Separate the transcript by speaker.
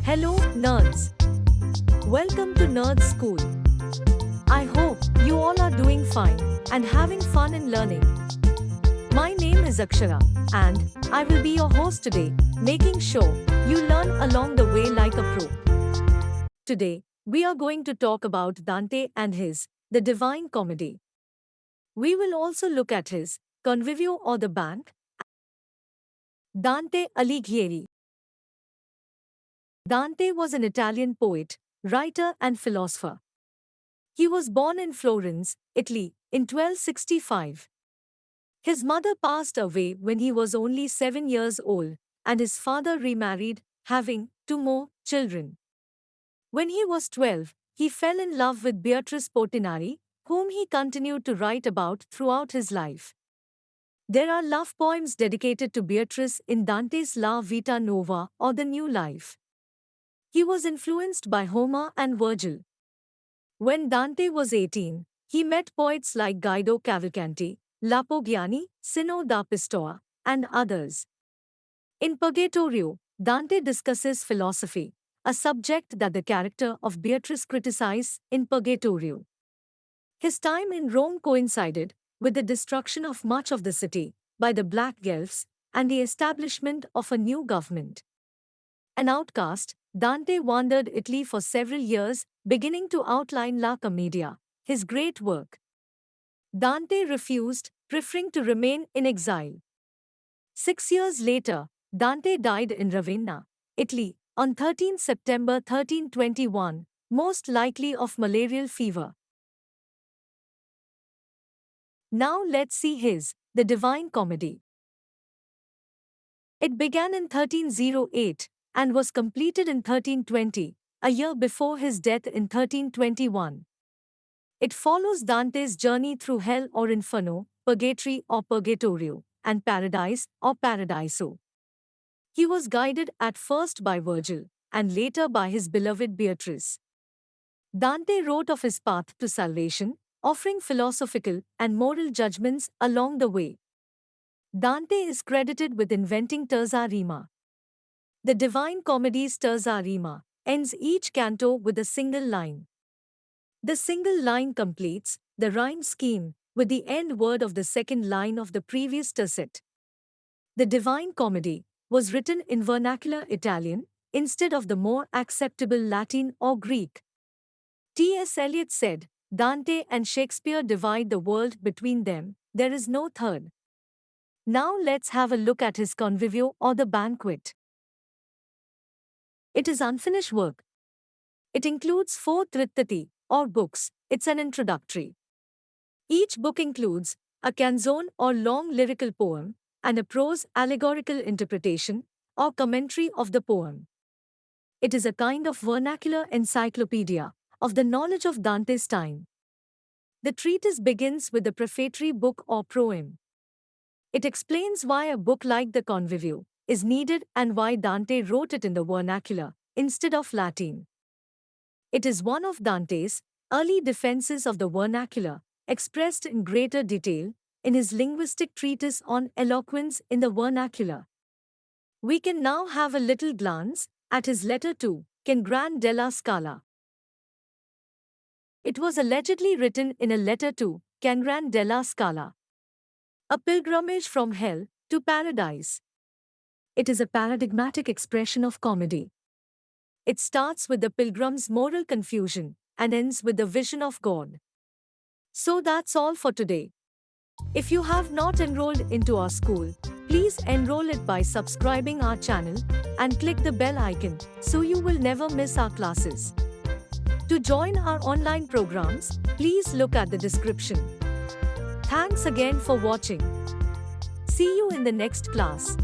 Speaker 1: Hello, nerds. Welcome to Nerd School. I hope you all are doing fine and having fun in learning. My name is Akshara, and I will be your host today, making sure you learn along the way like a pro. Today, we are going to talk about Dante and his The Divine Comedy. We will also look at his Convivio or the Bank. Dante Alighieri. Dante was an Italian poet, writer, and philosopher. He was born in Florence, Italy, in 1265. His mother passed away when he was only 7 years old, and his father remarried, having two more children. When he was 12, he fell in love with Beatrice Portinari, whom he continued to write about throughout his life. There are love poems dedicated to Beatrice in Dante's La Vita Nuova or the New Life. He was influenced by Homer and Virgil. When Dante was 18, he met poets like Guido Cavalcanti, Lapo Gianni, Sino da Pistoia, and others. In Purgatorio, Dante discusses philosophy, a subject that the character of Beatrice criticizes in Purgatorio. His time in Rome coincided with the destruction of much of the city by the Black Guelphs and the establishment of a new government. An outcast, Dante wandered Italy for several years, beginning to outline La Commedia, his great work. Dante refused, preferring to remain in exile. 6 years later, Dante died in Ravenna, Italy, on 13 September 1321, most likely of malarial fever. Now let's see his The Divine Comedy. It began in 1308 and was completed in 1320, a year before his death in 1321. It follows Dante's journey through hell or inferno, purgatory or purgatorio, and paradise or paradiso. He was guided at first by Virgil, and later by his beloved Beatrice. Dante wrote of his path to salvation, offering philosophical and moral judgments along the way. Dante is credited with inventing terza rima. The Divine Comedy's terza rima ends each canto with a single line. The single line completes the rhyme scheme with the end word of the second line of the previous tercet. The Divine Comedy was written in vernacular Italian instead of the more acceptable Latin or Greek. T.S. Eliot said, "Dante and Shakespeare divide the world between them, there is no third." Now let's have a look at his Convivio or the Banquet. It is unfinished work. It includes 4 trittati, or books. It's an introductory. Each book includes a canzone or long lyrical poem, and a prose allegorical interpretation or commentary of the poem. It is a kind of vernacular encyclopedia of the knowledge of Dante's time. The treatise begins with the prefatory book or proem. It explains why a book like the Convivio is needed and why Dante wrote it in the vernacular instead of Latin. It is one of Dante's early defenses of the vernacular, expressed in greater detail in his linguistic treatise on eloquence in the vernacular. We can now have a little glance at his letter to Gran della Scala. It was allegedly written in a letter to Gran della Scala, a pilgrimage from hell to paradise. It is a paradigmatic expression of comedy. It starts with the pilgrim's moral confusion and ends with the vision of God. So that's all for today. If you have not enrolled into our school, please enroll it by subscribing our channel and click the bell icon so you will never miss our classes. To join our online programs, please look at the description. Thanks again for watching. See you in the next class.